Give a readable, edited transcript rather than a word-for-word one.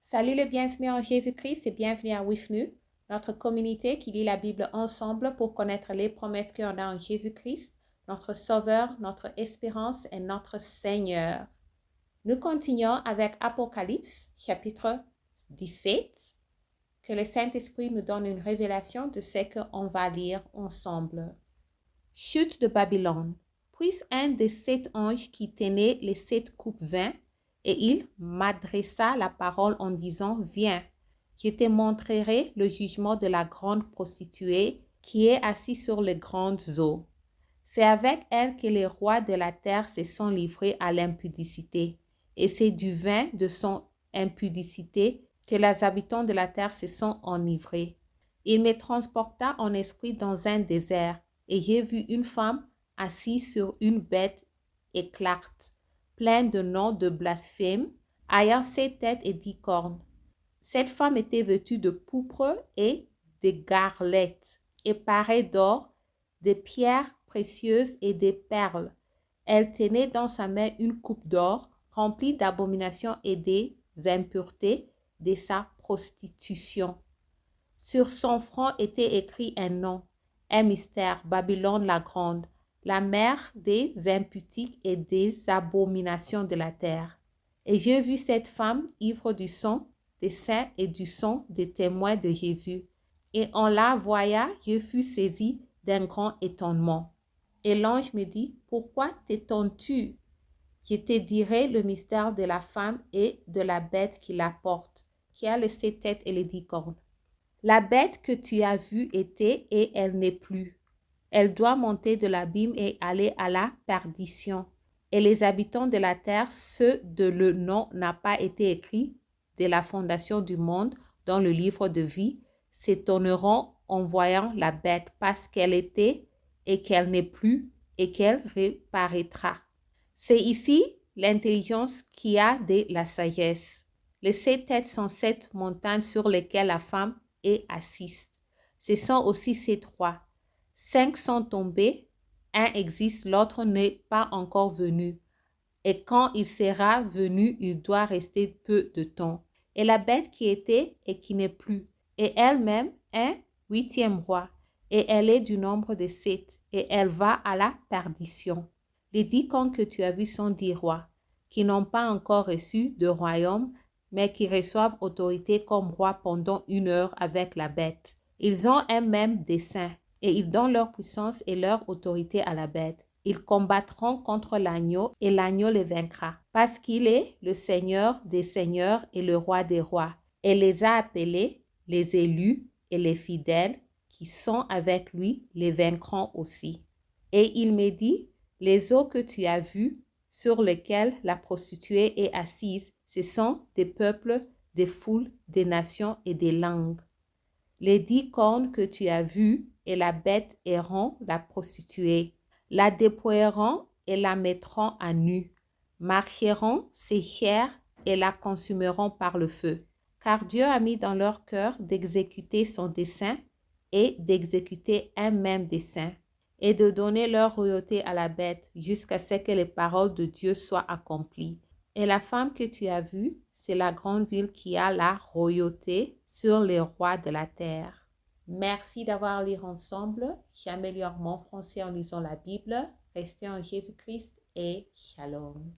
Salut les bien-aimés en Jésus-Christ et bienvenue à WIFNU, notre communauté qui lit la Bible ensemble pour connaître les promesses qu'on a en Jésus-Christ, notre Sauveur, notre espérance et notre Seigneur. Nous continuons avec Apocalypse, chapitre 17, que le Saint-Esprit nous donne une révélation de ce qu'on va lire ensemble. Chute de Babylone. Puis un des 7 anges qui tenait les 7 coupes vint, et il m'adressa la parole en disant, « Viens, je te montrerai le jugement de la grande prostituée qui est assise sur les grandes eaux. C'est avec elle que les rois de la terre se sont livrés à l'impudicité, et c'est du vin de son impudicité que les habitants de la terre se sont enivrés. Il me transporta en esprit dans un désert, et j'ai vu une femme assise sur une bête éclate, pleine de noms de blasphème, ayant 7 têtes et 10 cornes. Cette femme était vêtue de pourpre et d'écarlate, et parée d'or, de pierres précieuses et des perles. Elle tenait dans sa main une coupe d'or remplie d'abominations et des impuretés de sa prostitution. Sur son front était écrit un nom, un mystère, Babylone la grande, la mère des impudiques et des abominations de la terre. Et j'ai vu cette femme ivre du sang des saints et du sang des témoins de Jésus. Et en la voyant, je fus saisi d'un grand étonnement. Et l'ange me dit, « Pourquoi t'étonnes-tu? Je te dirai le mystère de la femme et de la bête qui la porte, qui a les 7 têtes et les 10 cornes. La bête que tu as vue était et elle n'est plus. Elle doit monter de l'abîme et aller à la perdition. Et les habitants de la terre, ceux de le nom n'a pas été écrit de la fondation du monde dans le livre de vie, s'étonneront en voyant la bête parce qu'elle était et qu'elle n'est plus et qu'elle reparaîtra. » C'est ici l'intelligence qui a de la sagesse. Les 7 têtes sont 7 montagnes sur lesquelles la femme est assise. Ce sont aussi 7 rois. 5 sont tombés, un existe, l'autre n'est pas encore venu. Et quand il sera venu, il doit rester peu de temps. Et la bête qui était et qui n'est plus, et elle-même un 8e roi, et elle est du nombre de 7, et elle va à la perdition. Les 10 cornes que tu as vus sont 10 rois, qui n'ont pas encore reçu de royaume, mais qui reçoivent autorité comme rois pendant 1 heure avec la bête. Ils ont un même dessein, et ils donnent leur puissance et leur autorité à la bête. Ils combattront contre l'agneau et l'agneau les vaincra, parce qu'il est le Seigneur des seigneurs et le roi des rois, et les a appelés, les élus et les fidèles qui sont avec lui les vaincront aussi. Et il me dit, les eaux que tu as vues, sur lesquelles la prostituée est assise, ce sont des peuples, des foules, des nations et des langues. Les 10 cornes que tu as vues et la bête errant la prostituée, la dépouilleront et la mettront à nu, marcheront ses chairs et la consumeront par le feu. Car Dieu a mis dans leur cœur d'exécuter son dessein et d'exécuter un même dessein, et de donner leur royauté à la bête jusqu'à ce que les paroles de Dieu soient accomplies. Et la femme que tu as vue, c'est la grande ville qui a la royauté sur les rois de la terre. Merci d'avoir lu ensemble. J'améliore mon français en lisant la Bible. Restez en Jésus-Christ et shalom.